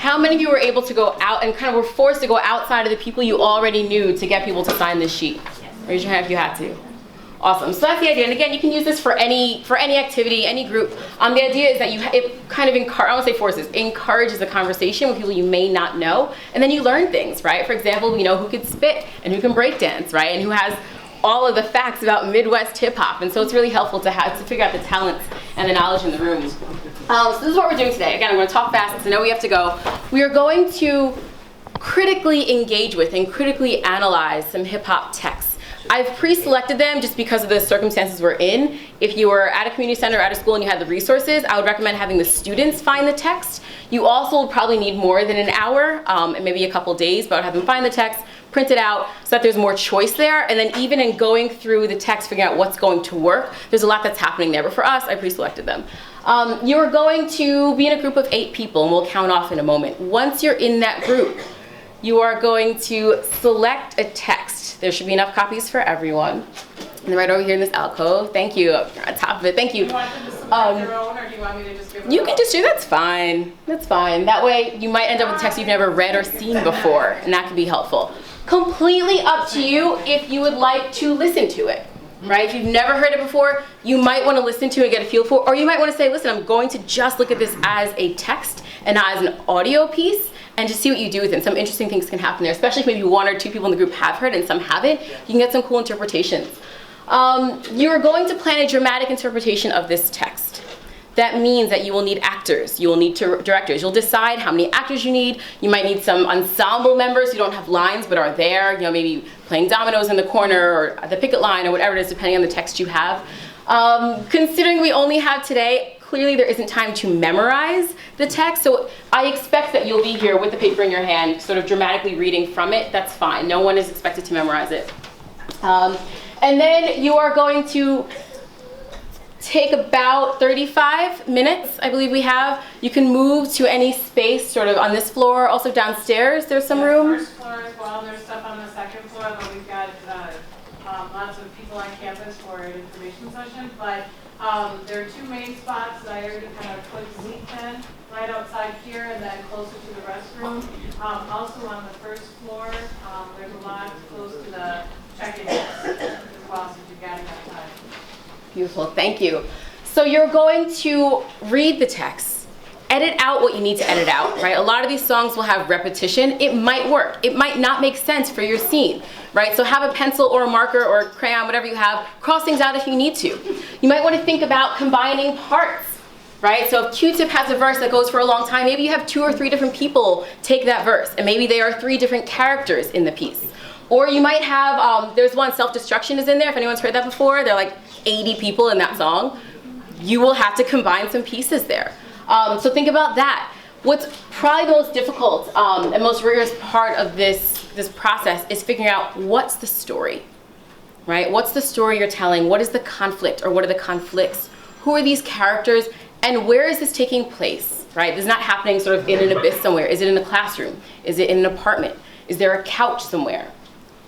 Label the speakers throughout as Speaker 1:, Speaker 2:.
Speaker 1: How many of you were able to go out and kind of were forced to go outside of the people you already knew to get people to sign this sheet? Raise your hand if you had to. Awesome. So that's the idea. And again, you can use this for any activity, any group. The idea is that it kind of I won't say forces, encourages a conversation with people you may not know, and then you learn things, right? For example, we know who can spit and who can break dance, right? And who has all of the facts about Midwest hip hop. And so it's really helpful to figure out the talents and the knowledge in the room. So this is what we're doing today. Again, I'm going to talk fast because I know we have to go. We are going to critically engage with and critically analyze some hip hop texts. I've pre-selected them just because of the circumstances we're in. If you were at a community center or at a school and you had the resources, I would recommend having the students find the text. You also will probably need more than an hour and maybe a couple days, but I would have them find the text, print it out so that there's more choice there. And then even in going through the text, figuring out what's going to work, there's a lot that's happening there. But for us, I pre-selected them. You're going to be in a group of 8 people, and we'll count off in a moment. Once you're in that group, you are going to select a text. There should be enough copies for everyone. And then right over here in this alcove, thank you, on top of it, thank you.
Speaker 2: Do you want them to select their own, or do you want me to just give them?
Speaker 1: You can just do, that's fine. That's fine. That way you might end up with a text you've never read or seen before, and that can be helpful. Completely up to you if you would like to listen to it, right? If you've never heard it before, you might want to listen to it and get a feel for it, or you might want to say, listen, I'm going to just look at this as a text and not as an audio piece, and just see what you do with it. And some interesting things can happen there, especially if maybe 1 or 2 people in the group have heard and some haven't. You can get some cool interpretations. You are going to plan a dramatic interpretation of this text. That means that you will need actors, you will need directors. You'll decide how many actors you need. You might need some ensemble members who don't have lines but are there, maybe playing dominoes in the corner or at the picket line or whatever it is, depending on the text you have. Considering we only have today, clearly there isn't time to memorize the text, so I expect that you'll be here with the paper in your hand, sort of dramatically reading from it. That's fine. No one is expected to memorize it. And then you are going to take about 35 minutes, I believe we have. You can move to any space sort of on this floor, also downstairs there's some room.
Speaker 2: First floor as well, there's stuff on the second floor, but we've got lots of people on campus for an information session, but there are 2 main spots that I already kind of put seats in, right outside here and then closer to the restroom. Also on the first floor, there's a lot close to the check-in desk as well, so you've got enough time.
Speaker 1: Beautiful, thank you. So you're going to read the text, edit out what you need to edit out, right? A lot of these songs will have repetition. It might work. It might not make sense for your scene, right? So have a pencil or a marker or a crayon, whatever you have, cross things out if you need to. You might want to think about combining parts, right? So if Q-Tip has a verse that goes for a long time, maybe you have 2 or 3 different people take that verse, and maybe they are 3 different characters in the piece. Or you might have, there's one, self-destruction is in there. If anyone's heard that before, there are like 80 people in that song. You will have to combine some pieces there. So think about that. What's probably the most difficult and most rigorous part of this process is figuring out what's the story, right? What's the story you're telling? What is the conflict, or what are the conflicts? Who are these characters, and where is this taking place, right? This is not happening sort of in an abyss somewhere. Is it in a classroom? Is it in an apartment? Is there a couch somewhere?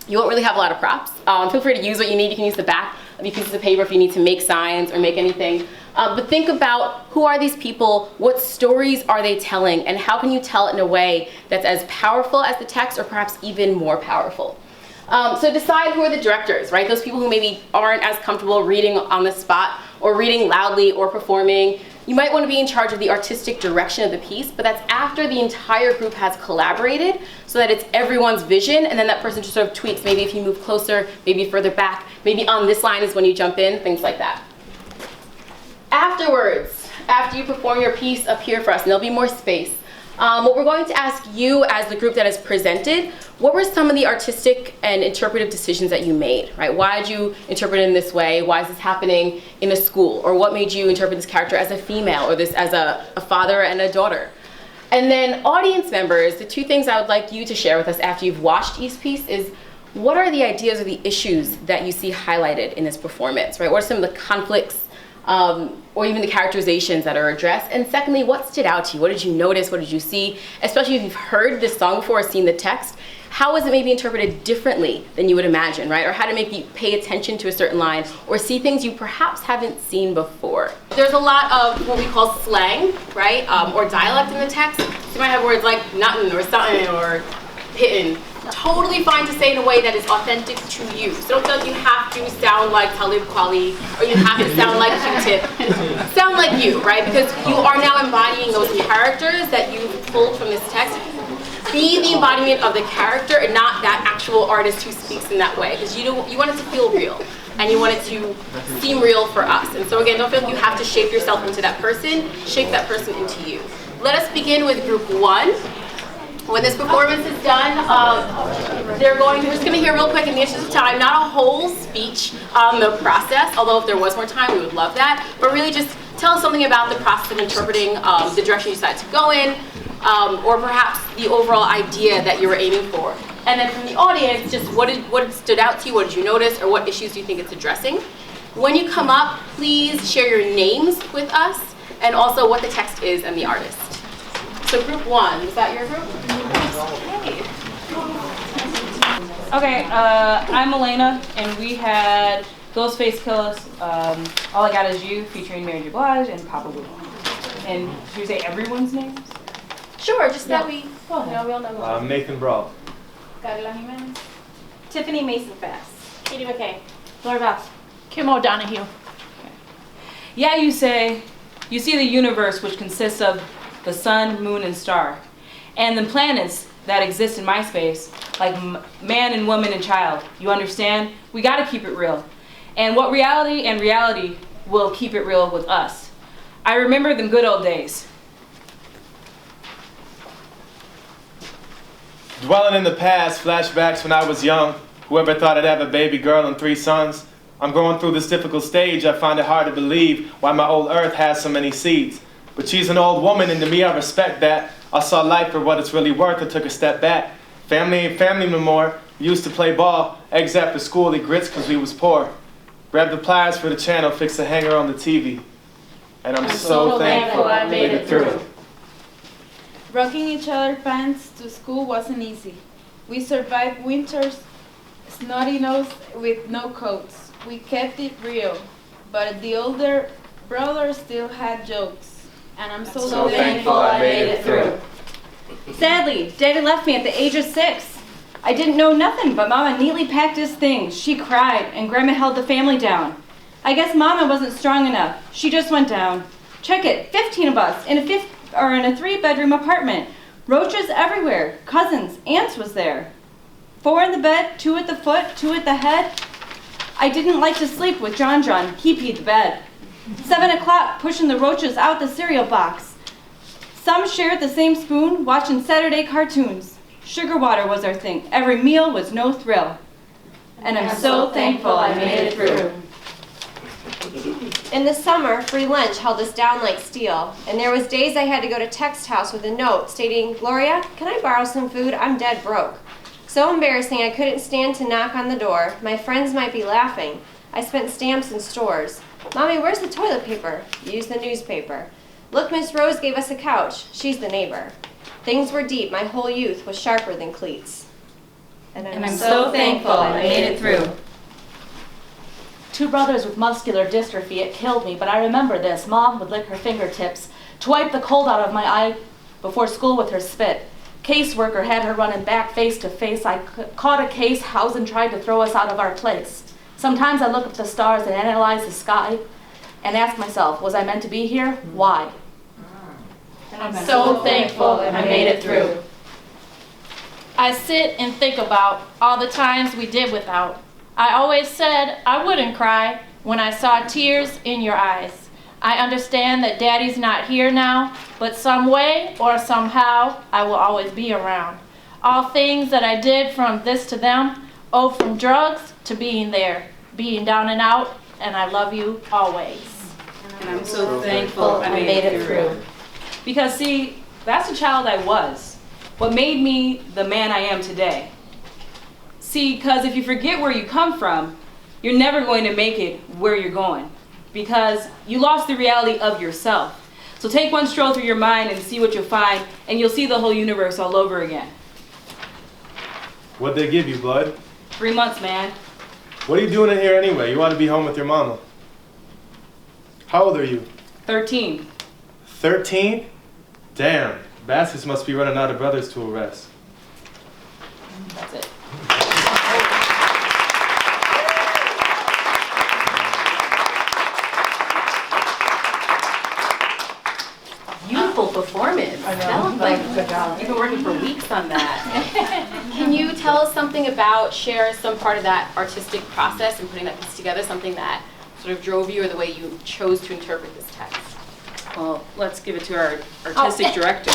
Speaker 1: You won't really have a lot of props. Feel free to use what you need. You can use the back of these pieces of paper if you need to make signs or make anything. But think about, who are these people, what stories are they telling, and how can you tell it in a way that's as powerful as the text or perhaps even more powerful. So decide who are the directors, right? Those people who maybe aren't as comfortable reading on the spot or reading loudly or performing. You might want to be in charge of the artistic direction of the piece, but that's after the entire group has collaborated so that it's everyone's vision, and then that person just sort of tweaks, maybe if you move closer, maybe further back, maybe on this line is when you jump in, things like that. Afterwards, after you perform your piece up here for us, and there'll be more space, what we're going to ask you as the group that has presented, what were some of the artistic and interpretive decisions that you made, right? Why did you interpret it in this way? Why is this happening in a school? Or what made you interpret this character as a female, or this as a father and a daughter? And then audience members, the 2 things I would like you to share with us after you've watched each piece is, what are the ideas or the issues that you see highlighted in this performance, right? What are some of the conflicts or even the characterizations that are addressed? And secondly, what stood out to you? What did you notice? What did you see? Especially if you've heard this song before or seen the text, how is it maybe interpreted differently than you would imagine, right? Or how to make you pay attention to a certain line or see things you perhaps haven't seen before. There's a lot of what we call slang, right? Or dialect in the text. So you might have words like nothing or something or hitting. Totally fine to say in a way that is authentic to you. So don't feel like you have to sound like Talib Kweli or you have to sound like Q-Tip. Sound like you, right? Because you are now embodying those characters that you pulled from this text. Be the embodiment of the character and not that actual artist who speaks in that way. Because you want it to feel real and you want it to seem real for us. And so again, don't feel like you have to shape yourself into that person. Shape that person into you. Let us begin with group 1. When this performance is done, we're just going to hear real quick in the interest of time, not a whole speech on the process, although if there was more time, we would love that, but really just tell us something about the process of interpreting the direction you decided to go in, or perhaps the overall idea that you were aiming for. And then from the audience, just what stood out to you, what did you notice, or what issues do you think it's addressing? When you come up, please share your names with us, and also what the text is and the artist. So group 1, was that your group?
Speaker 3: Okay, I'm Elena, and we had Ghostface Kill Us, All I Got Is You, featuring Mary J. Blige and Papa Wu. And should we say everyone's names?
Speaker 1: Sure, just that we all know.
Speaker 4: Nathan Brawl.
Speaker 2: Carla Jimenez.
Speaker 5: Tiffany Mason Fast.
Speaker 2: Katie McKay.
Speaker 5: Laura Beth.
Speaker 2: Kim O'Donoghue.
Speaker 3: Yeah, you say, you see the universe, which consists of the sun, moon, and star, and the planets that exist in my space, like man and woman and child. You understand? We gotta keep it real. And what reality will keep it real with us. I remember them good old days.
Speaker 4: Dwelling in the past, flashbacks when I was young. Whoever thought I'd have a baby girl and 3 sons. I'm going through this difficult stage. I find it hard to believe why my old earth has so many seeds. But she's an old woman, and to me I respect that. I saw life for what it's really worth. I took a step back. Family ain't family no more. We used to play ball, eggs after school, eat grits because we was poor. Grab the pliers for the channel, fix the hanger on the TV. And I'm so thankful I made it through.
Speaker 6: Rocking each other's pants to school wasn't easy. We survived winters, snotty nose with no coats. We kept it real, but the older brother still had jokes. And I'm so
Speaker 4: thankful I made it through.
Speaker 5: Sadly, Daddy left me at the age of 6. I didn't know nothing, but Mama neatly packed his things. She cried, and Grandma held the family down. I guess Mama wasn't strong enough. She just went down. Check it, 15 of us in a 3-bedroom apartment. Roaches everywhere. Cousins, aunts was there. 4 in the bed, 2 at the foot, 2 at the head. I didn't like to sleep with John. He peed the bed. 7 o'clock, pushing the roaches out the cereal box. Some shared the same spoon, watching Saturday cartoons. Sugar water was our thing. Every meal was no thrill. And I'm so thankful I made it through.
Speaker 7: In the summer, free lunch held us down like steel, and there was days I had to go to Text House with a note stating, "Gloria, can I borrow some food? I'm dead broke." So embarrassing I couldn't stand to knock on the door. My friends might be laughing. I spent stamps in stores. "Mommy, where's the toilet paper?" "Use the newspaper." "Look, Miss Rose gave us a couch." "She's the neighbor." Things were deep. My whole youth was sharper than cleats.
Speaker 5: And I'm so thankful I made it through.
Speaker 8: 2 brothers with muscular dystrophy, it killed me, but I remember this. Mom would lick her fingertips to wipe the cold out of my eye before school with her spit. Caseworker had her running back face to face. I caught a case, Housen tried to throw us out of our place. Sometimes I look up at the stars and analyze the sky and ask myself, was I meant to be here? Why?
Speaker 5: And I'm so thankful I made it through.
Speaker 9: I sit and think about all the times we did without. I always said I wouldn't cry when I saw tears in your eyes. I understand that Daddy's not here now, but some way or somehow I will always be around. All things that I did from this to them, oh, from drugs to being there, being down and out, and I love you always.
Speaker 3: And I'm so thankful I made it through. Because see, that's the child I was. What made me the man I am today. See, because if you forget where you come from, you're never going to make it where you're going. Because you lost the reality of yourself. So take one stroll through your mind and see what you'll find, and you'll see the whole universe all over again.
Speaker 4: What'd they give you, Blood?
Speaker 3: 3 months, man.
Speaker 4: What are you doing in here anyway? You want to be home with your mama. How old are you?
Speaker 3: 13.
Speaker 4: 13? Damn. Baskets must be running out of brothers to arrest.
Speaker 3: That's it.
Speaker 1: Beautiful performance. Sounds like you've been working for weeks on that. Can you tell us something about, share some part of that artistic process and putting that piece together, something that sort of drove you or the way you chose to interpret this text?
Speaker 3: Well, let's give it to our artistic director.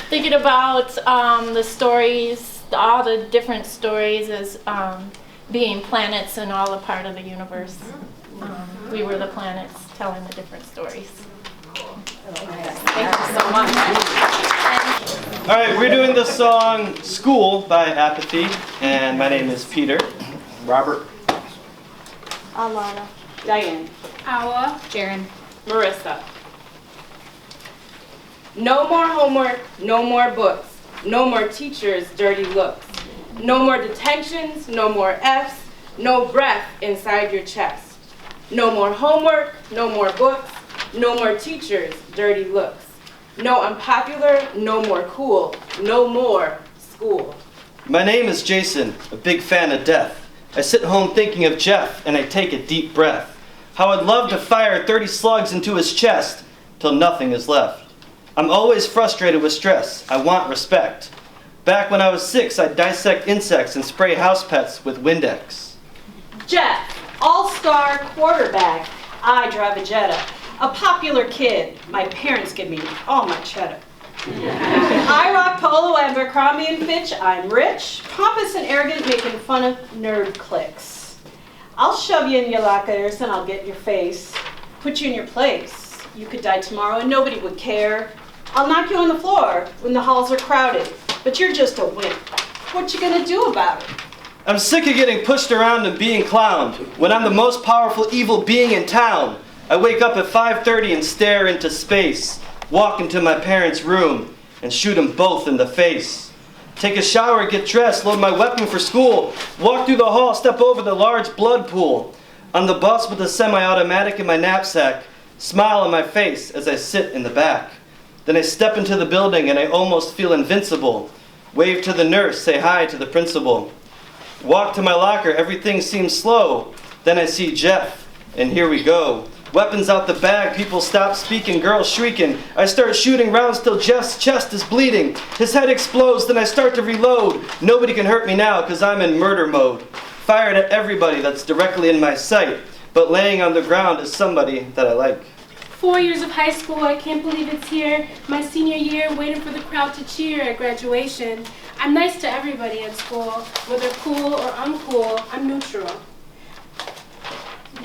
Speaker 9: Thinking about the stories, all the different stories as being planets and all a part of the universe. We were the planets telling the different stories.
Speaker 1: Thank you so much.
Speaker 10: All right, we're doing the song School by Apathy, and my name is Peter. Robert.
Speaker 6: Alana.
Speaker 3: Diane.
Speaker 2: Awa.
Speaker 5: Jaren.
Speaker 3: Marissa. No more homework, no more books, no more teachers' dirty looks, no more detentions, no more F's, no breath inside your chest. No more homework, no more books, no more teachers' dirty looks. No unpopular, no more cool, no more school.
Speaker 10: My name is Jason, a big fan of death. I sit home thinking of Jeff, and I take a deep breath. How I'd love to fire 30 slugs into his chest, till nothing is left. I'm always frustrated with stress. I want respect. Back when I was 6, I'd dissect insects and spray house pets with Windex.
Speaker 8: Jeff, all-star quarterback. I drive a Jetta. A popular kid. My parents give me all my cheddar. I rock Polo, Abercrombie and Fitch. I'm rich, pompous and arrogant, making fun of nerd cliques. I'll shove you in your lockers and I'll get in your face. Put you in your place. You could die tomorrow and nobody would care. I'll knock you on the floor when the halls are crowded. But you're just a wimp. What you gonna do about it?
Speaker 10: I'm sick of getting pushed around and being clowned when I'm the most powerful evil being in town. I wake up at 5:30 and stare into space, walk into my parents' room and shoot them both in the face. Take a shower, get dressed, load my weapon for school, walk through the hall, step over the large blood pool. On the bus with a semi-automatic in my knapsack, smile on my face as I sit in the back. Then I step into the building and I almost feel invincible. Wave to the nurse, say hi to the principal. Walk to my locker, everything seems slow. Then I see Jeff, and here we go. Weapons out the bag, people stop speaking, girls shrieking. I start shooting rounds till Jeff's chest is bleeding. His head explodes, then I start to reload. Nobody can hurt me now, cause I'm in murder mode. Fired at everybody that's directly in my sight, but laying on the ground is somebody that I like.
Speaker 11: 4 years of high school, I can't believe it's here. My senior year, waiting for the crowd to cheer at graduation. I'm nice to everybody at school, whether cool or uncool, I'm neutral.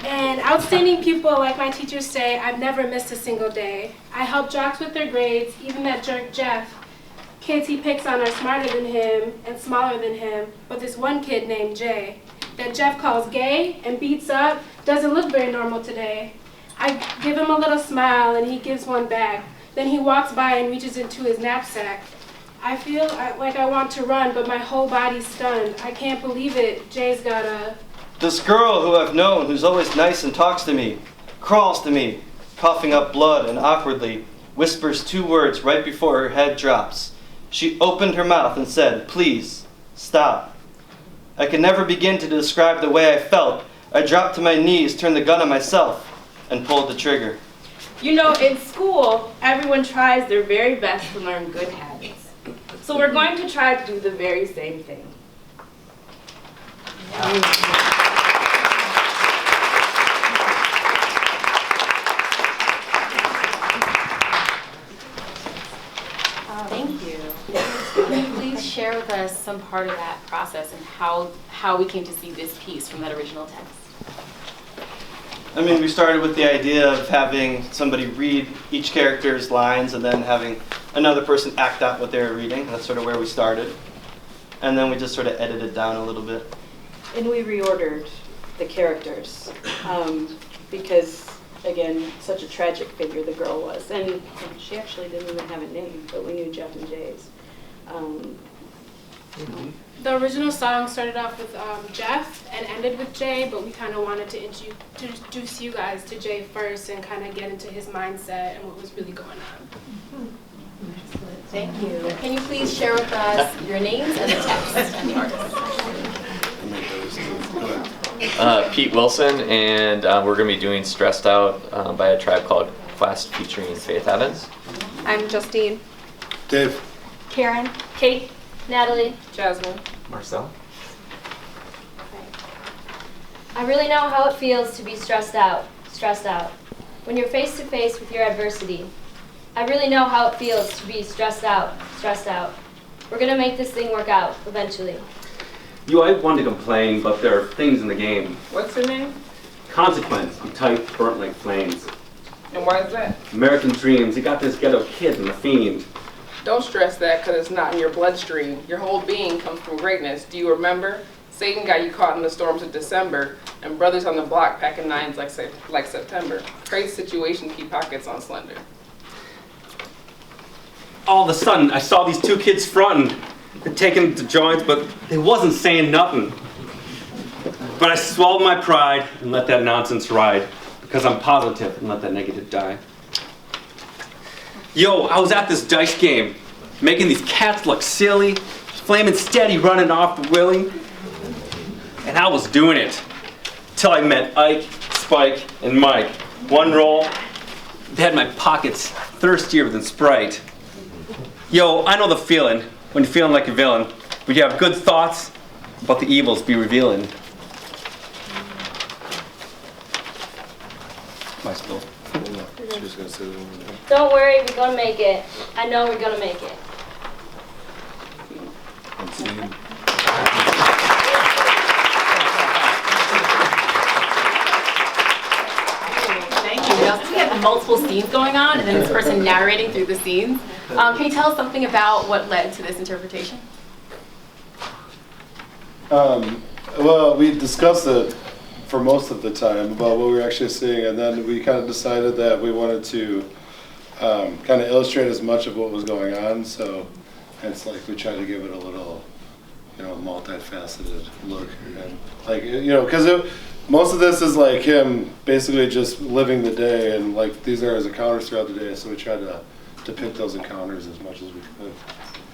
Speaker 11: And outstanding pupil, like my teachers say, I've never missed a single day. I help jocks with their grades, even that jerk Jeff. Kids he picks on are smarter than him and smaller than him, but this one kid named Jay, that Jeff calls gay and beats up, doesn't look very normal today. I give him a little smile and he gives one back. Then he walks by and reaches into his knapsack. I feel like I want to run, but my whole body's stunned. I can't believe it. Jay's got a...
Speaker 10: This girl who I've known, who's always nice and talks to me, crawls to me, coughing up blood and awkwardly whispers 2 words right before her head drops. She opened her mouth and said, "Please, stop." I can never begin to describe the way I felt. I dropped to my knees, turned the gun on myself, and pulled the trigger.
Speaker 3: You know, in school, everyone tries their very best to learn good habits. So we're going to try to do the very same thing.
Speaker 1: Thank you. Please share with us some part of that process and how we came to see this piece from that original text.
Speaker 10: I mean, we started with the idea of having somebody read each character's lines and then having another person act out what they were reading. That's sort of where we started. And then we just sort of edited down a little bit.
Speaker 8: And we reordered the characters because, again, such a tragic figure the girl was. And she actually didn't even have a name, but we knew Jeff and Jay's.
Speaker 11: The original song started off with Jeff and ended with Jay, but we kind of wanted to introduce you guys to Jay first and kind of get into his mindset and what was really going on.
Speaker 1: Thank you. Can you please share with us your names and the text and the artist?
Speaker 12: Pete Wilson, and we're going to be doing Stressed Out by a Tribe Called Quest featuring Faith Evans.
Speaker 13: I'm Justine.
Speaker 14: Dave.
Speaker 9: Karen. Kate. Natalie.
Speaker 2: Jasmine.
Speaker 12: Marcel.
Speaker 15: I really know how it feels to be stressed out. When you're face to face with your adversity. I really know how it feels to be stressed out. We're gonna make this thing work out, eventually.
Speaker 16: I wanted to complain, but there are things in the game.
Speaker 2: What's your name?
Speaker 16: Consequence, I'm tight, burnt like flames.
Speaker 2: And why is that?
Speaker 16: American dreams, you got this ghetto kid and the fiend.
Speaker 2: Don't stress that because it's not in your bloodstream. Your whole being comes from greatness. Do you remember? Satan got you caught in the storms of December, and brothers on the block packing nines like September. Crazy situation, keep pockets on slender.
Speaker 16: All of a sudden, I saw these two kids fronting. They're taking the joints, but they wasn't saying nothing. But I swallowed my pride and let that nonsense ride, because I'm positive and let that negative die. I was at this dice game, making these cats look silly, flaming steady, running off the willy. And I was doing it, till I met Ike, Spike, and Mike. One roll, they had my pockets thirstier than Sprite. I know the feeling when you're feeling like a villain, but you have good thoughts about the evils be revealing. My spill.
Speaker 15: Don't worry, we're gonna make it. I know we're gonna make it.
Speaker 1: Thank you. Now, since we have multiple scenes going on, and then this person narrating through the scenes, can you tell us something about what led to this interpretation?
Speaker 14: Well, we discussed it for most of the time about what we were actually seeing, and then we kind of decided that we wanted to kind of illustrate as much of what was going on. So it's like we tried to give it a little, multifaceted look, and because most of this is like him basically just living the day, and like these are his encounters throughout the day. So we tried to depict those encounters as much as we could.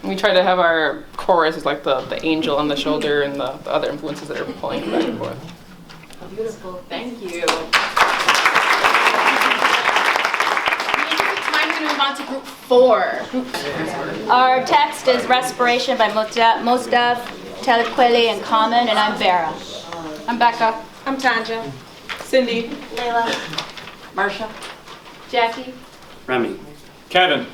Speaker 2: We try to have our chorus as like the angel on the shoulder and the other influences that are pulling back and forth.
Speaker 1: Beautiful, thank you. In time, we're going to move on to group 4.
Speaker 5: Our text is Respiration by Mostaf, Telequele, and Common, and I'm Vera.
Speaker 6: I'm Becca.
Speaker 13: I'm Tanja.
Speaker 2: Cindy.
Speaker 15: Layla.
Speaker 5: Marsha.
Speaker 15: Jackie.
Speaker 16: Remy.
Speaker 4: Kevin.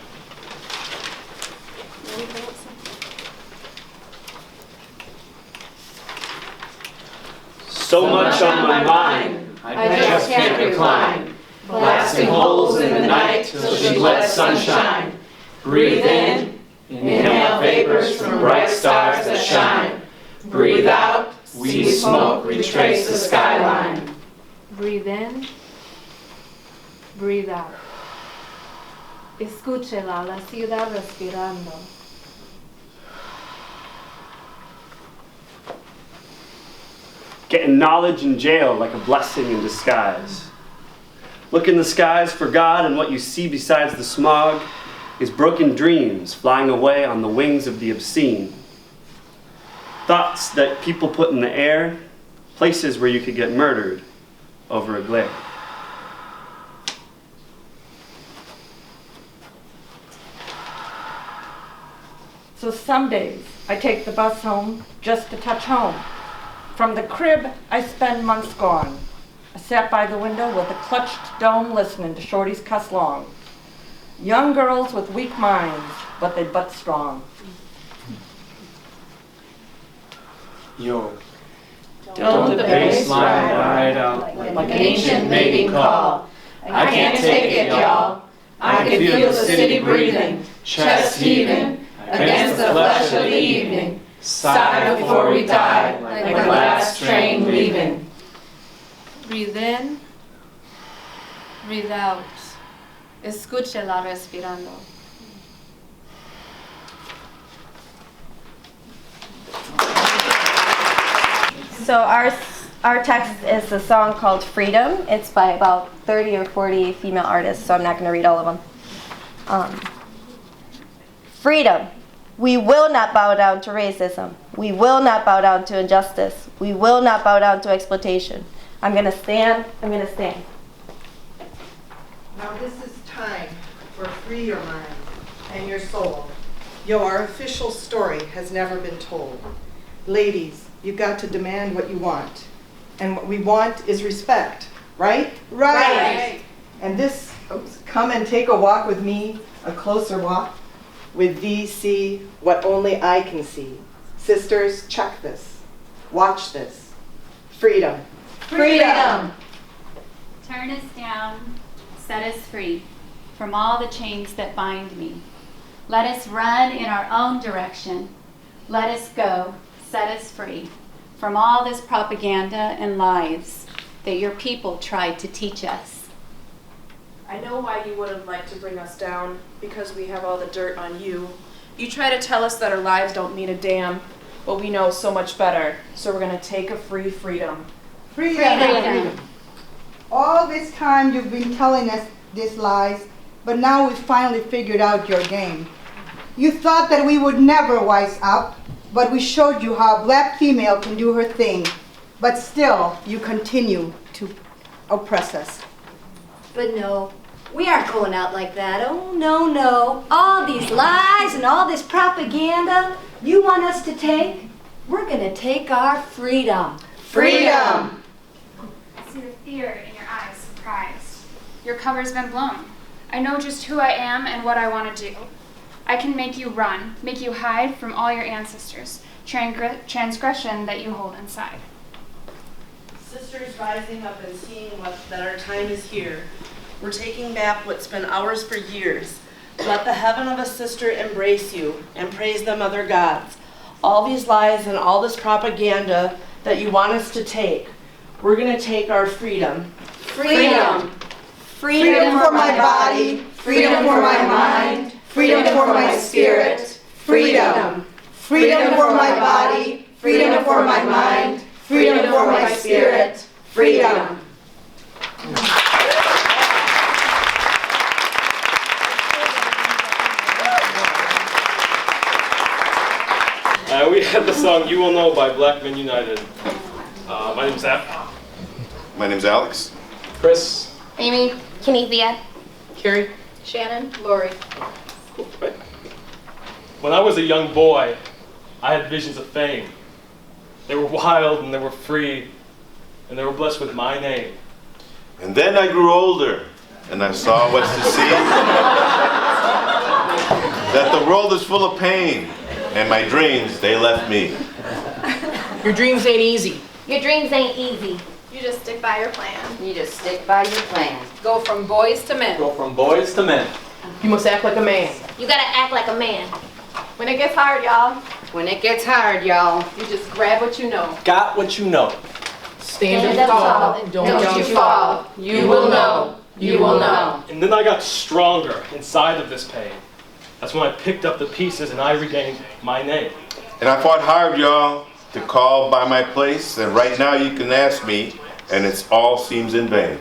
Speaker 10: So much on my mind, I just can't recline. Blasting holes in the night till she lets sunshine. Breathe in, inhale vapors from bright stars that shine. Breathe out, see smoke retrace the skyline.
Speaker 13: Breathe in. Breathe out. Escúchela, la ciudad respirando.
Speaker 10: Getting knowledge in jail like a blessing in disguise. Look in the skies for God, and what you see besides the smog is broken dreams flying away on the wings of the obscene. Thoughts that people put in the air, places where you could get murdered over a glare.
Speaker 17: So some days I take the bus home just to touch home. From the crib I spend months gone. I sat by the window with a clutched dome listening to shorties cuss long. Young girls with weak minds, but they butt strong.
Speaker 10: Yo.
Speaker 17: Don't the bass line
Speaker 10: ride out
Speaker 17: like an ancient mating call. I can't take it, y'all. I can feel the city breathing, chest heaving, against the flesh of the evening. Sigh before we die, like the last train leaving.
Speaker 13: Breathe in. Breathe out. Escúchela respirando.
Speaker 7: So our text is a song called Freedom. It's by about 30 or 40 female artists, so I'm not going to read all of them.
Speaker 18: Freedom. We will not bow down to racism. We will not bow down to injustice. We will not bow down to exploitation. I'm going to stand. I'm going to stand.
Speaker 19: Now this is time for free your mind and your soul. Your official story has never been told. Ladies, you got to demand what you want. And what we want is respect, right? Right. And this, come and take a walk with me, a closer walk. With thee see what only I can see. Sisters, check this. Watch this. Freedom. Freedom.
Speaker 20: Turn us down, set us free from all the chains that bind me. Let us run in our own direction. Let us go, set us free from all this propaganda and lies that your people tried to teach us.
Speaker 21: I know why you would have liked to bring us down, because we have all the dirt on you. You try to tell us that our lives don't mean a damn, but we know so much better, so we're going to take a free freedom.
Speaker 22: Freedom. All this time you've been telling us these lies, but now we've finally figured out your game. You thought that we would never wise up, but we showed you how a black female can do her thing. But still, you continue to oppress us.
Speaker 23: But no, we aren't going out like that. Oh, no, no. All these lies and all this propaganda you want us to take, we're going to take our freedom.
Speaker 22: Freedom!
Speaker 24: I see the fear in your eyes, surprised. Your cover's been blown. I know just who I am and what I want to do. I can make you run, make you hide from all your ancestors, transgression that you hold inside.
Speaker 25: Sisters rising up and seeing that our time is here. We're taking back what's been ours for years. Let the heaven of a sister embrace you and praise the mother gods. All these lies and all this propaganda that you want us to take, we're going to take our freedom.
Speaker 23: Freedom.
Speaker 22: Freedom for my body, freedom for my mind, freedom for my spirit. Freedom. Freedom for my body, freedom for my mind, freedom for my spirit. Freedom.
Speaker 26: We have the song You Will Know by Black Men United. My name's Zach.
Speaker 27: My name's Alex.
Speaker 26: Chris.
Speaker 28: Amy. Kenethia.
Speaker 26: Carrie.
Speaker 28: Shannon. Lori.
Speaker 26: When I was a young boy, I had visions of fame. They were wild and they were free, and they were blessed with my name.
Speaker 27: And then I grew older, and I saw what's to see. That the world is full of pain, and my dreams, they left me.
Speaker 29: Your dreams ain't easy.
Speaker 28: Your dreams ain't easy.
Speaker 30: You just stick by your plan.
Speaker 31: You just stick by your plan.
Speaker 30: Go from boys to men.
Speaker 26: Go from boys to men.
Speaker 29: You must act like a man.
Speaker 28: You gotta act like a man.
Speaker 30: When it gets hard, y'all.
Speaker 31: When it gets hard, y'all.
Speaker 30: You just grab what you know.
Speaker 26: Got what you know.
Speaker 29: Stand up tall and don't you fall. You will know. You will know.
Speaker 26: And then I got stronger inside of this pain. That's when I picked up the pieces and I regained my name.
Speaker 27: And I fought hard, y'all, to call by my place, and right now you can ask me, and it all seems in vain.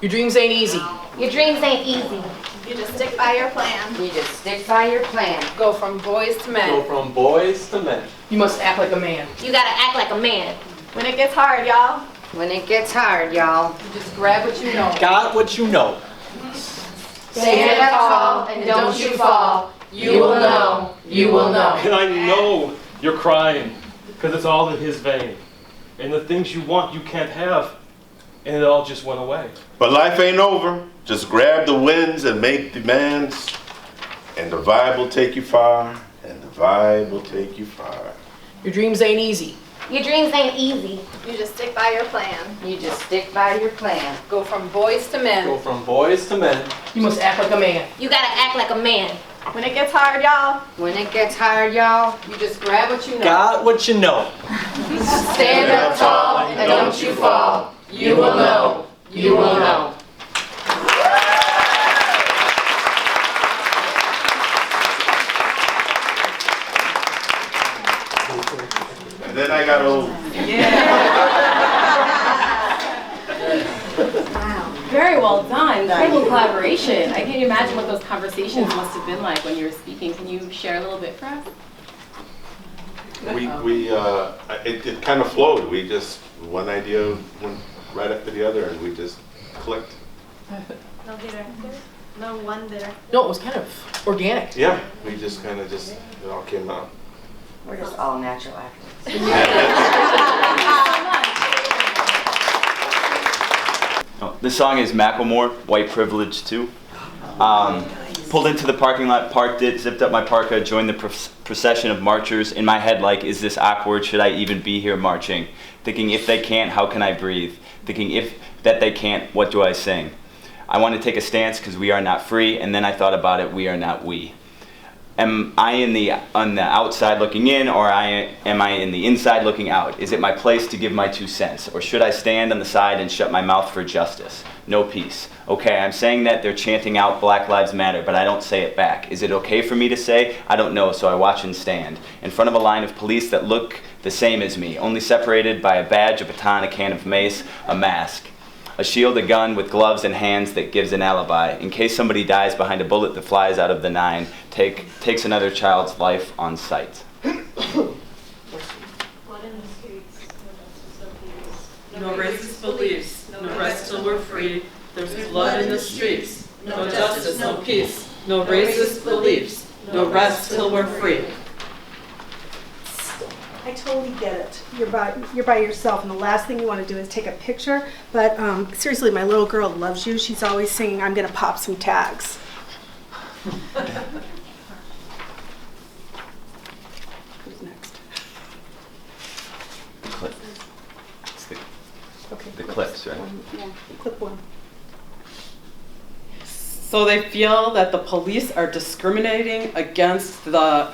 Speaker 29: Your dreams ain't easy.
Speaker 28: Your dreams ain't easy.
Speaker 30: You just stick by your plan.
Speaker 31: You just stick by your plan.
Speaker 30: Go from boys to men.
Speaker 26: Go from boys to men.
Speaker 29: You must act like a man.
Speaker 28: You gotta act like a man.
Speaker 30: When it gets hard, y'all.
Speaker 31: When it gets hard, y'all.
Speaker 30: You just grab what you know.
Speaker 26: Got what you know.
Speaker 31: Stand up tall and don't you fall. You will know. You will know.
Speaker 26: And I know you're crying, because it's all in his vein. And the things you want you can't have, and it all just went away.
Speaker 27: But life ain't over. Just grab the winds and make demands, and the vibe will take you far, and the vibe will take you far.
Speaker 29: Your dreams ain't easy.
Speaker 28: Your dreams ain't easy.
Speaker 30: You just stick by your plan.
Speaker 31: You just stick by your plan.
Speaker 30: Go from boys to men.
Speaker 26: Go from boys to men.
Speaker 29: You must act like a man.
Speaker 28: You gotta act like a man.
Speaker 30: When it gets hard, y'all.
Speaker 31: When it gets hard, y'all.
Speaker 30: You just grab what you know.
Speaker 26: Got what you know.
Speaker 31: Stand up tall and don't you fall. You will know. You will know.
Speaker 27: And then I got old.
Speaker 23: Wow.
Speaker 21: Very well done. Incredible collaboration. I can't imagine what those conversations must have been like when you were speaking. Can you share a little bit for us?
Speaker 27: It kind of flowed. We just, one idea went right after the other, and we just clicked.
Speaker 21: No director? No one there? No, it was kind of organic.
Speaker 27: Yeah, we just kind of it all came out.
Speaker 23: We're just all natural actors.
Speaker 31: This song is Macklemore, White Privilege 2. Pulled into the parking lot, parked it, zipped up my parka, joined the procession of marchers. In my head, like, is this awkward? Should I even be here marching? Thinking, if they can't, how can I breathe? Thinking, if that they can't, what do I sing? I want to take a stance because we are not free, and then I thought about it, we are not we. Am I on the outside looking in, or am I in the inside looking out? Is it my place to give my 2 cents? Or should I stand on the side and shut my mouth for justice? No peace. Okay, I'm saying that they're chanting out Black Lives Matter, but I don't say it back. Is it okay for me to say? I don't know, so I watch and stand in front of a line of police that look the same as me, only separated by a badge, a baton, a can of mace, a mask. A shield, a gun with gloves and hands that gives an alibi. In case somebody dies behind a bullet that flies out of the 9, takes another child's life on sight.
Speaker 25: No racist beliefs, no rest till we're free. There's blood in the streets, no justice, no peace. No racist beliefs, no rest till we're free.
Speaker 1: I totally get it. You're by yourself, and the last thing you want to do is take a picture. But seriously, my little girl loves you. She's always singing, "I'm gonna pop some tags." Who's next?
Speaker 31: Clip. It's
Speaker 1: Okay.
Speaker 31: the clips, right?
Speaker 1: Yeah, clip 1.
Speaker 25: So they feel that the police are discriminating against the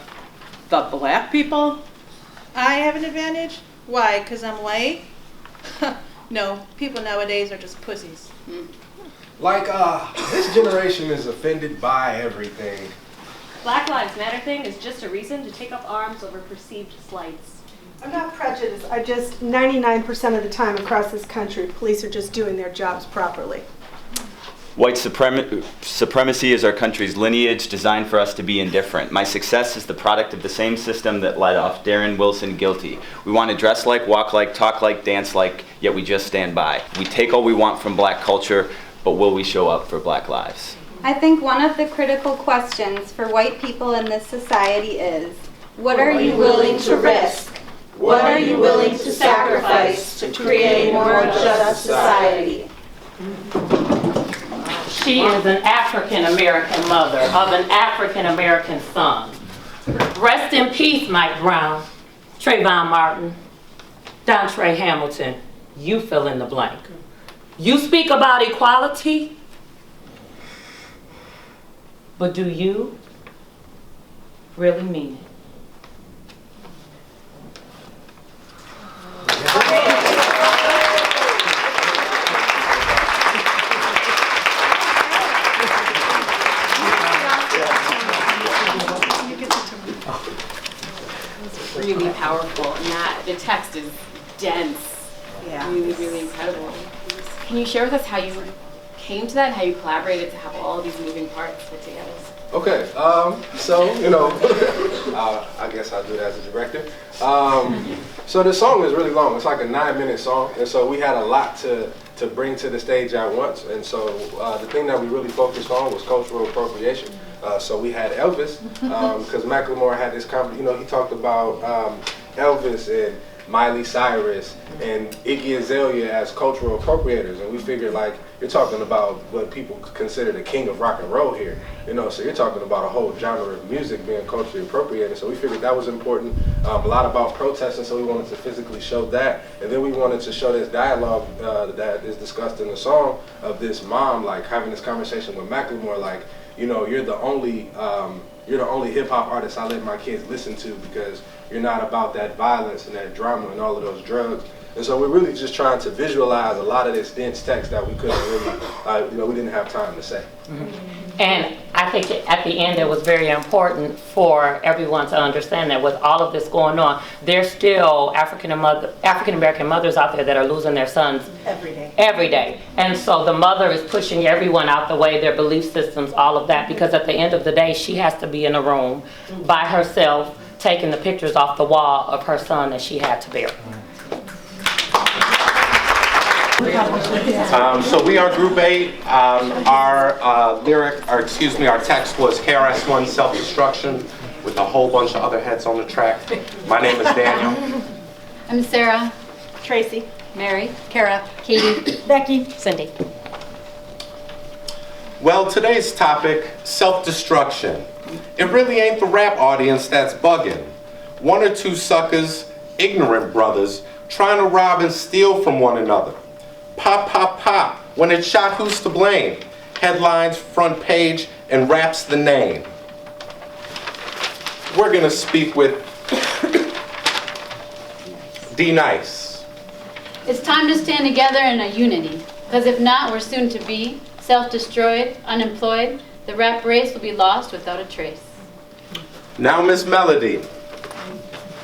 Speaker 25: black people?
Speaker 2: I have an advantage? Why? Because I'm white? No, people nowadays are just pussies.
Speaker 3: Like, this generation is offended by everything.
Speaker 21: Black Lives Matter thing is just a reason to take up arms over perceived slights.
Speaker 1: I'm not prejudiced. I just 99% of the time across this country, police are just doing their jobs properly.
Speaker 31: White supremacy is our country's lineage designed for us to be indifferent. My success is the product of the same system that let off Darren Wilson guilty. We want to dress like, walk like, talk like, dance like, yet we just stand by. We take all we want from black culture, but will we show up for black lives?
Speaker 5: I think one of the critical questions for white people in this society is, what are you willing to risk? What are you willing to sacrifice to create a more just society?
Speaker 6: She is an African-American mother of an African-American son. Rest in peace, Mike Brown, Trayvon Martin, Dontre Hamilton. You fill in the blank. You speak about equality, but do you really mean it?
Speaker 21: Really powerful, and that the text is dense. Yeah. Really, really incredible. Can you share with us how you came to that and how you collaborated to have all these moving parts fit together?
Speaker 3: Okay, so, I guess I'll do that as a director. So the song is really long. It's like a 9-minute song, and so we had a lot to bring to the stage at once. And so the thing that we really focused on was cultural appropriation. So we had Elvis, because Macklemore had this he talked about Elvis and Miley Cyrus and Iggy Azalea as cultural appropriators, and we figured, like, you're talking about what people consider the king of rock and roll here, so you're talking about a whole genre of music being culturally appropriated. So we figured that was important. A lot about protesting, so we wanted to physically show that, and then we wanted to show this dialogue that is discussed in the song of this mom, like, having this conversation with Macklemore, like, you're the only hip hop artist I let my kids listen to because you're not about that violence and that drama and all of those drugs. And so we're really just trying to visualize a lot of this dense text that we couldn't really, we didn't have time to say.
Speaker 6: And I think at the end it was very important for everyone to understand that with all of this going on, there's still African American mothers out there that are losing their sons every day. And so the mother is pushing everyone out the way, their belief systems, all of that, because at the end of the day, she has to be in a room by herself taking the pictures off the wall of her son that she had to bear.
Speaker 4: So we are Group 8. Our text was KRS-One, self-destruction, with a whole bunch of other heads on the track. My name is Daniel.
Speaker 20: I'm Sarah.
Speaker 23: Tracy.
Speaker 20: Mary. Kara.
Speaker 23: Katie. Becky. Cindy.
Speaker 4: Well, today's topic, self-destruction. It really ain't the rap audience that's bugging. One or two suckers, ignorant brothers, trying to rob and steal from one another. Pop, pop, pop. When it's shot, who's to blame? Headlines, front page, and raps the name. We're gonna speak with D Nice.
Speaker 20: It's time to stand together in a unity, because if not, we're soon to be self-destroyed, unemployed. The rap race will be lost without a trace.
Speaker 4: Now Miss Melody.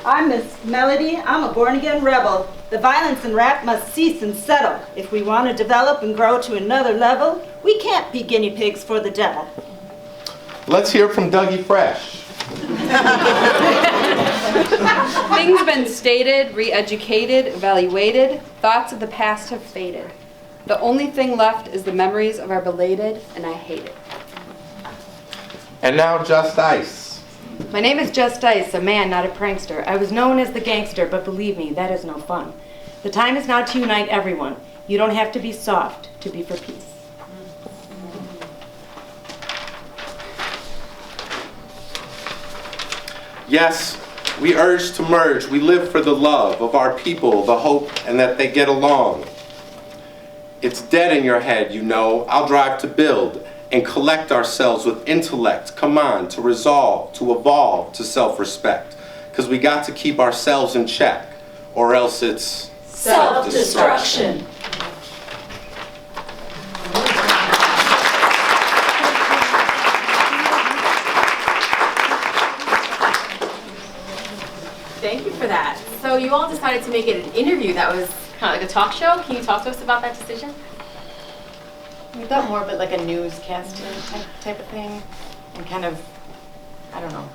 Speaker 23: I'm Miss Melody. I'm a born-again rebel. The violence in rap must cease and settle. If we want to develop and grow to another level, we can't be guinea pigs for the devil.
Speaker 4: Let's hear from Dougie Fresh.
Speaker 8: Things been stated, re-educated, evaluated, thoughts of the past have faded. The only thing left is the memories of our belated, and I hate it.
Speaker 4: And now Just Ice.
Speaker 9: My name is Just Ice, a man, not a prankster. I was known as the gangster, but believe me, that is no fun. The time is now to unite everyone. You don't have to be soft to be for peace.
Speaker 4: Yes, we urge to merge. We live for the love of our people, the hope, and that they get along. It's dead in your head, you know. I'll drive to build and collect ourselves with intellect. Come on, to resolve, to evolve, to self-respect. Because we got to keep ourselves in check, or else it's
Speaker 23: self-destruction.
Speaker 10: Thank you for that. So you all decided to make it an interview that was kind of like a talk show. Can you talk to us about that decision?
Speaker 9: We thought more of it like a newscasting type of thing, and kind of, I don't know.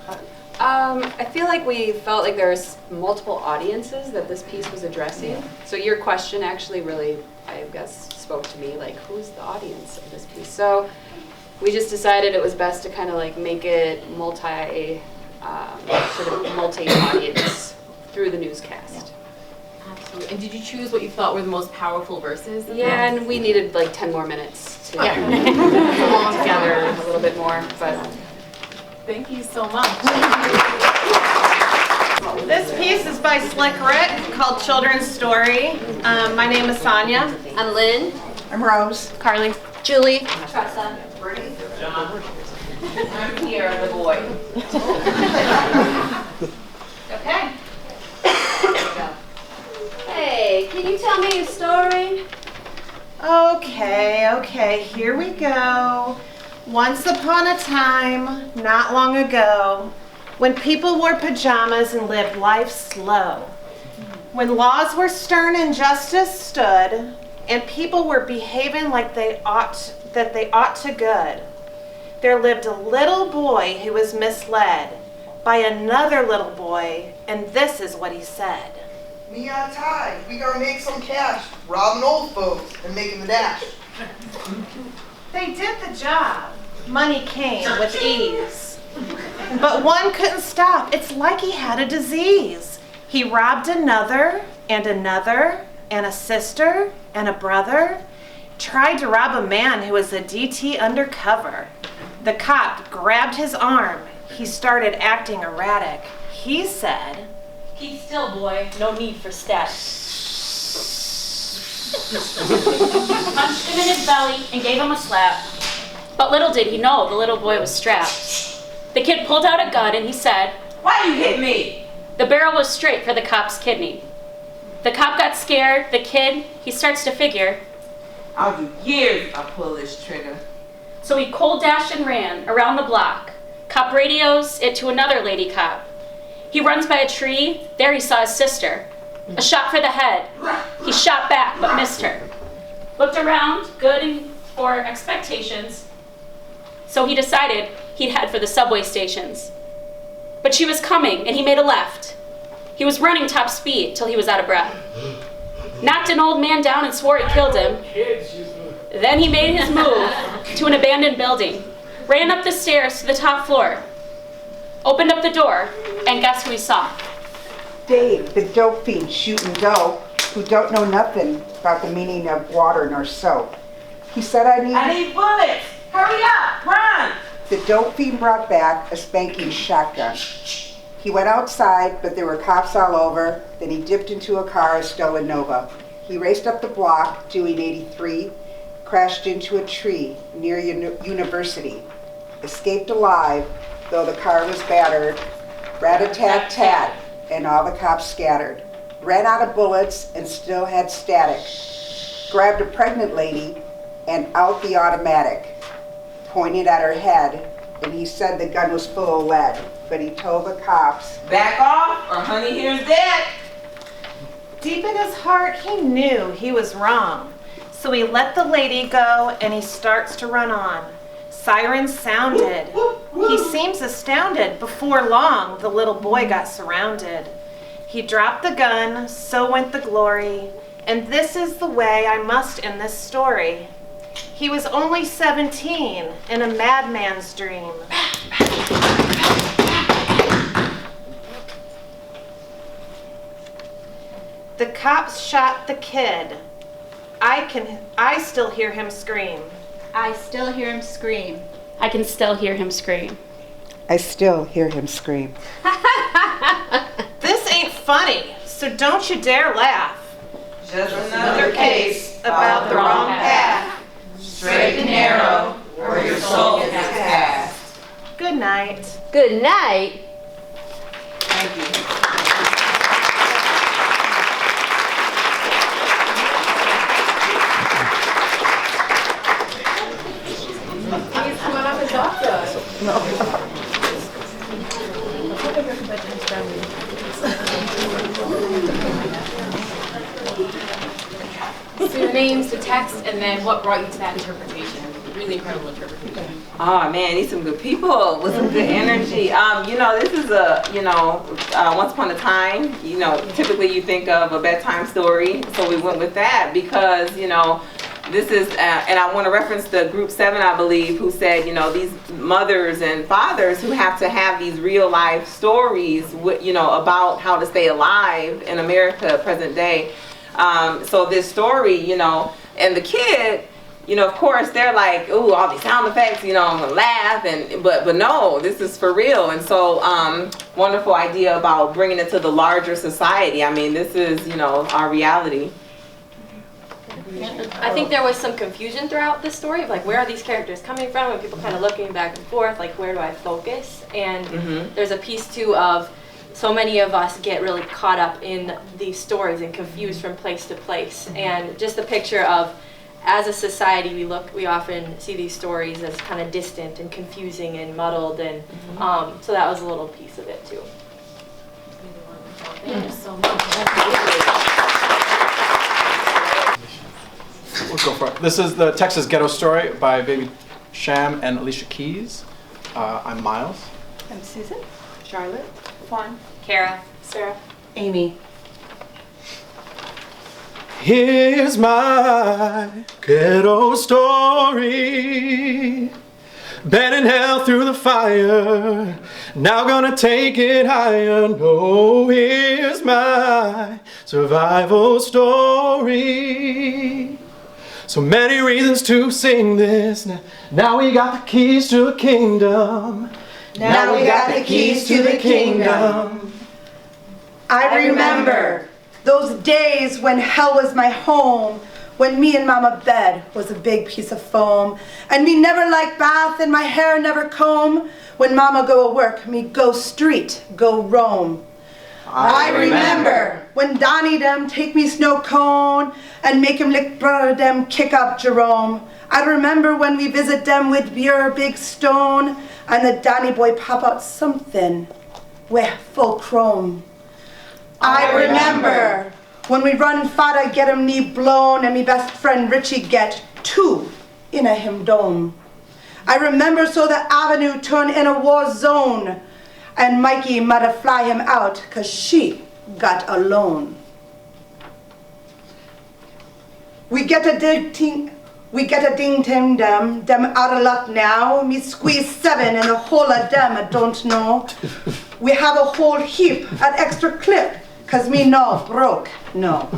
Speaker 8: I feel like we felt like there's multiple audiences that this piece was addressing. So your question actually really, I guess, spoke to me, like, who's the audience of this piece? So we just decided it was best to kind of like make it multi-audience through the newscast.
Speaker 10: Yeah. Absolutely. And did you choose what you thought were the most powerful verses?
Speaker 8: Yeah, and we needed like 10 more minutes to
Speaker 10: come
Speaker 8: all together a little bit more, but
Speaker 10: thank you so much.
Speaker 2: This piece is by Slick Rick called Children's Story. My name is Sonia.
Speaker 10: I'm Lynn.
Speaker 23: I'm Rose.
Speaker 10: Carly.
Speaker 8: Julie.
Speaker 10: Tressa.
Speaker 31: John. I'm here, the boy.
Speaker 2: Okay.
Speaker 23: Hey, can you tell me a story?
Speaker 2: Okay, here we go. Once upon a time, not long ago, when people wore pajamas and lived life slow, when laws were stern and justice stood, and people were behaving like they ought to good, there lived a little boy who was misled by another little boy, and this is what he said.
Speaker 11: Me on time. We gonna make some cash, robbing old folks and making the dash.
Speaker 2: They did the job. Money came with ease. But one couldn't stop. It's like he had a disease. He robbed another, and another, and a sister, and a brother. Tried to rob a man who was a DT undercover. The cop grabbed his arm. He started acting erratic. He said,
Speaker 12: "Keep still, boy. No need for static."
Speaker 10: Punched him in his belly and gave him a slap. But little did he know the little boy was strapped. The kid pulled out a gun and he said, "Why you hit me?" The barrel was straight for the cop's kidney. The cop got scared. The kid, he starts to figure.
Speaker 7: I'll do years I'll pull this trigger.
Speaker 10: So he cold dashed and ran around the block. Cop radios it to another lady cop. He runs by a tree. There he saw his sister. A shot for the head. He shot back but missed her. Looked around, good for expectations. So he decided he'd head for the subway stations. But she was coming and he made a left. He was running top speed till he was out of breath. Knocked an old man down and swore he killed him. Then he made his move to an abandoned building, ran up the stairs to the top floor, opened up the door, and guess who he saw?
Speaker 13: Dave, the dope fiend shooting dope, who don't know nothing about the meaning of water nor soap. He said, I need
Speaker 7: bullets! Hurry up! Run!
Speaker 13: The dope fiend brought back a spanking shotgun. He went outside, but there were cops all over. Then he dipped into a car, a stolen Nova. He raced up the block, doing 83, crashed into a tree near University. Escaped alive, though the car was battered. Rat-a-tat-tat, and all the cops scattered. Ran out of bullets and still had static. Grabbed a pregnant lady and out the automatic. Pointed at her head, and he said the gun was full of lead. But he told the cops,
Speaker 7: back off or honey here's dead.
Speaker 2: Deep in his heart, he knew he was wrong. So he let the lady go and he starts to run on. Sirens sounded. He seems astounded. Before long, the little boy got surrounded. He dropped the gun, so went the glory. And this is the way I must end this story. He was only 17 in a madman's dream. The cops shot the kid. I still hear him scream.
Speaker 5: I still hear him scream.
Speaker 10: I can still hear him scream.
Speaker 13: I still hear him scream.
Speaker 2: This ain't funny, so don't you dare laugh.
Speaker 7: Just another case about the wrong path. Straight and narrow, where your soul has passed.
Speaker 2: Good night.
Speaker 28: Good night.
Speaker 7: Thank you.
Speaker 12: So your names, the text, and then what brought you to that interpretation? Really incredible interpretation.
Speaker 7: Oh man, these some good people with some good energy. This is once upon a time, typically you think of a bedtime story. So we went with that because, this is, and I want to reference the group 7, I believe, who said, these mothers and fathers who have to have these real life stories, about how to stay alive in America present day. So this story, and the kid, of course they're like, ooh, all these sound effects, I'm gonna laugh, but no, this is for real. And so wonderful idea about bringing it to the larger society. I mean, this is, our reality.
Speaker 8: I think there was some confusion throughout the story of like, where are these characters coming from, and people kind of looking back and forth, like, where do I focus? And there's a piece too of so many of us get really caught up in these stories and confused from place to place. And just the picture of, as a society, we often see these stories as kind of distant and confusing and muddled, and so that was a little piece of it too.
Speaker 12: Thank you so much.
Speaker 14: We'll go for it. This is the Texas Ghetto Story by Baby Sham and Alicia Keys. I'm Miles.
Speaker 30: I'm Susan.
Speaker 8: Charlotte.
Speaker 30: Juan.
Speaker 8: Kara. Sarah.
Speaker 30: Amy.
Speaker 14: Here's my ghetto story. Been in hell through the fire, now gonna take it higher. No, here's my survival story. So many reasons to sing this. Now we got the keys to the kingdom.
Speaker 13: Now we got the keys to the kingdom. I remember those days when hell was my home, when me and mama bed was a big piece of foam, and me never like bath and my hair never comb. When mama go work, me go street, go roam.
Speaker 11: I remember when Donnie them take me snow cone and make him lick brother them kick up Jerome. I remember when we visit them with beer big stone and the Donnie boy pop out something with full chrome. I remember when we run fada get him knee blown and me best friend Richie get 2 in a him dome. I remember so the avenue turned in a war zone and Mikey mighta fly him out 'cause she got alone. We get a ding tim them out of luck now. Me squeeze 7 and a whole of them I don't know. We have a whole heap at extra clip 'cause me no broke, no.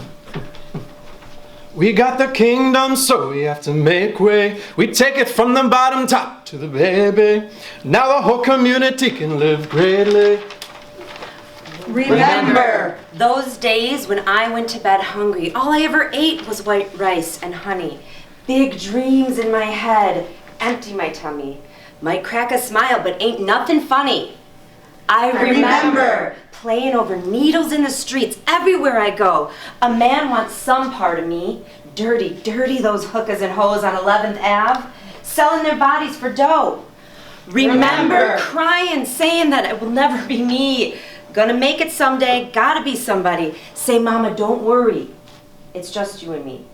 Speaker 14: We got the kingdom, so we have to make way. We take it from the bottom top to the baby. Now the whole community can live greatly.
Speaker 9: Remember those days when I went to bed hungry. All I ever ate was white rice and honey. Big dreams in my head, empty my tummy. Might crack a smile, but ain't nothing funny. I remember playing over needles in the streets everywhere I go. A man wants some part of me. Dirty, dirty those hookahs and hoes on 11th Ave, selling their bodies for dough. Remember crying, saying that it will never be me. Gonna make it someday, gotta be somebody. Say, mama, don't worry. It's just you and me.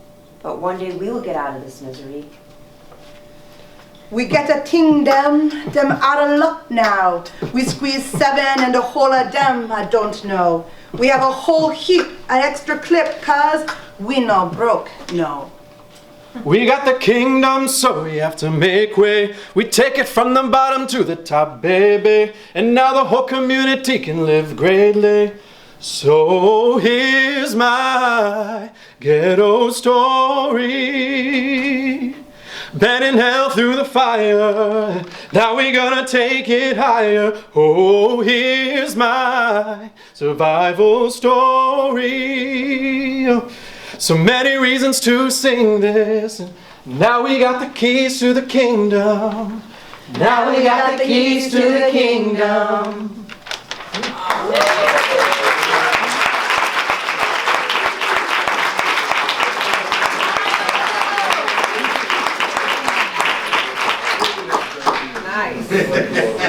Speaker 9: But one day we will get out of this misery.
Speaker 11: We get a ting them out of luck now. We squeeze 7 and a whole of them I don't know. We have a whole heap, an extra clip 'cause we no broke, no.
Speaker 14: We got the kingdom, so we have to make way. We take it from the bottom to the top, baby. And now the whole community can live greatly. So here's my ghetto story. Been in hell through the fire, now we gonna take it higher. Oh, here's my survival story. So many reasons to sing this. Now we got the keys to the kingdom. Now we got the keys to the kingdom.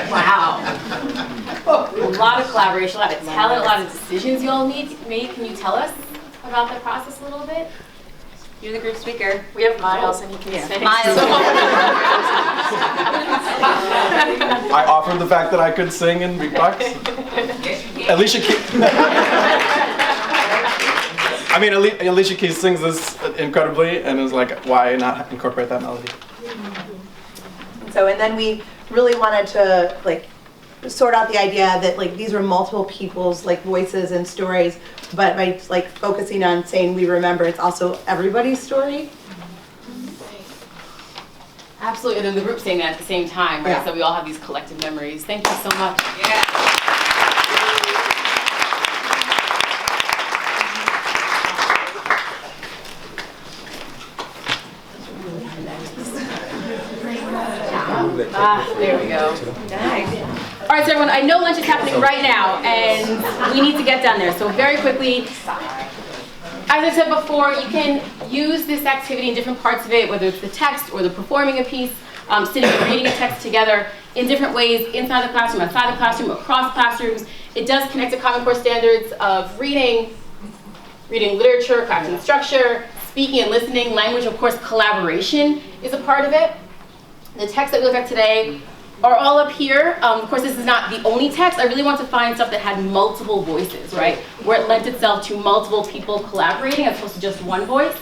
Speaker 12: Wow. A lot of collaboration, a lot of talent, a lot of decisions you all made. Can you tell us about the process a little bit?
Speaker 8: You're the group speaker.
Speaker 12: We have Miles and he can sing.
Speaker 8: Miles.
Speaker 14: I offered the fact that I could sing and beatbox. Alicia Keys. I mean, Alicia Keys sings this incredibly, and it was like, why not incorporate that melody?
Speaker 2: So, and then we really wanted to like sort out the idea that like these are multiple people's like voices and stories, but by like focusing on saying we remember, it's also everybody's story.
Speaker 12: Absolutely, and then the group saying that at the same time, right?
Speaker 2: Yeah.
Speaker 12: So we all have these collective memories. Thank you so much. Yeah. There we go. Nice. All right, so everyone, I know lunch is happening right now, and we need to get down there. So very quickly, as I said before, you can use this activity in different parts of it, whether it's the text or the performing a piece, sitting and reading a text together in different ways, inside the classroom, outside the classroom, across classrooms. It does connect to Common Core standards of reading literature, crafting structure, speaking and listening, language, of course, collaboration is a part of it. The texts that we look at today are all up here. Of course, this is not the only text. I really want to find stuff that had multiple voices, right? Where it lent itself to multiple people collaborating as opposed to just one voice.